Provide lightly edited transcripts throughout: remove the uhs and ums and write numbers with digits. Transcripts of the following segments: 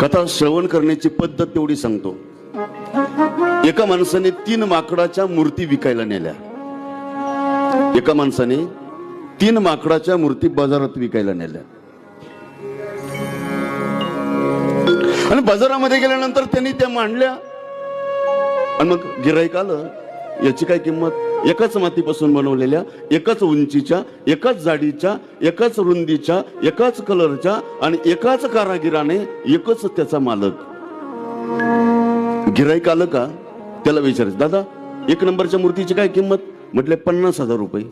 कथा श्रवण करण्याची पद्धत तेवढी सांगतो. एका माणसाने 3 माकडाच्या मूर्ती विकायला नेल्या. एका माणसाने 3 माकडाच्या मूर्ती बाजारात विकायला नेल्या. आणि बाजारामध्ये गेल्यानंतर त्यांनी त्या मांडल्या. आणि मग गिऱ्हाईक आलं, याची काय किंमत? एकाच मातीपासून बनवलेल्या, एकाच उंचीच्या, एकाच जाडीच्या, एकाच रुंदीच्या, एकाच कलरच्या आणि एकाच कारागिराने, एकच त्याचा मालक. गिऱ्हाईक आलं का त्याला विचारायचं, दादा 1 नंबरच्या मूर्तीची काय किंमत? म्हटले 50,000 रुपये.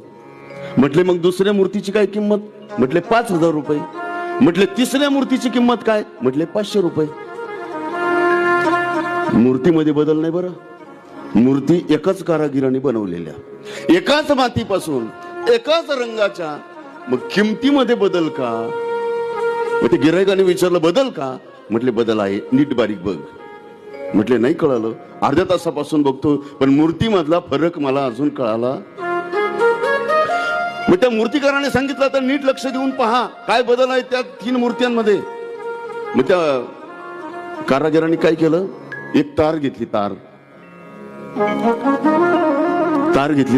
म्हटले मग दुसऱ्या मूर्तीची काय किंमत? म्हटले 5,000 रुपये. म्हटले तिसऱ्या मूर्तीची किंमत काय? म्हटले 500 रुपये. मूर्तीमध्ये बदल नाही बरं. मूर्ती एकाच कारागिराने बनवलेल्या, एकाच मातीपासून, एकाच रंगाच्या. मग किमतीमध्ये बदल का? मग ते गिऱ्हाईकाने विचारलं, बदल का? म्हटले बदल आहे, नीट बारीक बघ. म्हटले नाही कळालं, अर्ध्या तासापासून बघतो पण मूर्तीमधला फरक मला अजून कळाला. मग त्या मूर्तिकाराने सांगितलं तर नीट लक्ष देऊन पहा काय बदल आहे त्या 3 मूर्त्यांमध्ये. मग त्या कारागिरांनी काय केलं, एक तार घेतली, तार घेतली.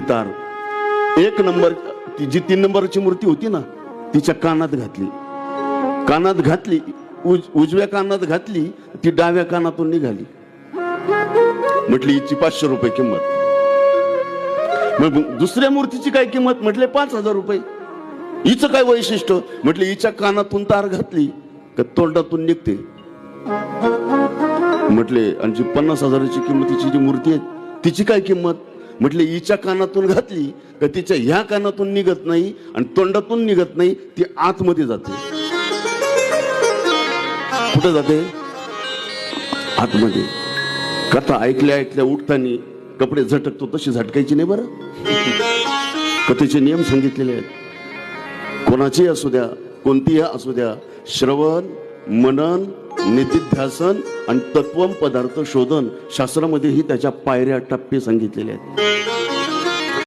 1 नंबर जी 3 नंबरची मूर्ती होती ना, तिच्या कानात घातली, उजव्या कानात घातली, ती डाव्या कानातून निघाली. म्हटली हिची 500 रुपये किंमत. मग दुसऱ्या मूर्तीची काय किंमत? म्हटले 5,000 रुपये. हिचं काय वैशिष्ट्य? म्हटले हिच्या कानातून तार घातली का तोंडातून निघते. म्हटले आणि जी 50,000ची किंमतीची जी मूर्ती आहे तिची काय किंमत? म्हटले हिच्या कानातून घातली का तिच्या ह्या कानातून निघत नाही आणि तोंडातून निघत नाही, ती आतमध्ये जाते. कुठं जाते? आतमध्ये. कथा ऐकल्या उठताना कपडे झटकतो तशी झटकायची नाही बरं. कथेचे नियम सांगितलेले आहेत. कोणाची असू द्या, कोणतीही असू द्या, श्रवण, मनन, निधिध्यासन आणि तत्वम पदार्थ शोधन, शास्त्रामध्येही त्याच्या पायऱ्या टप्पे सांगितलेले आहेत.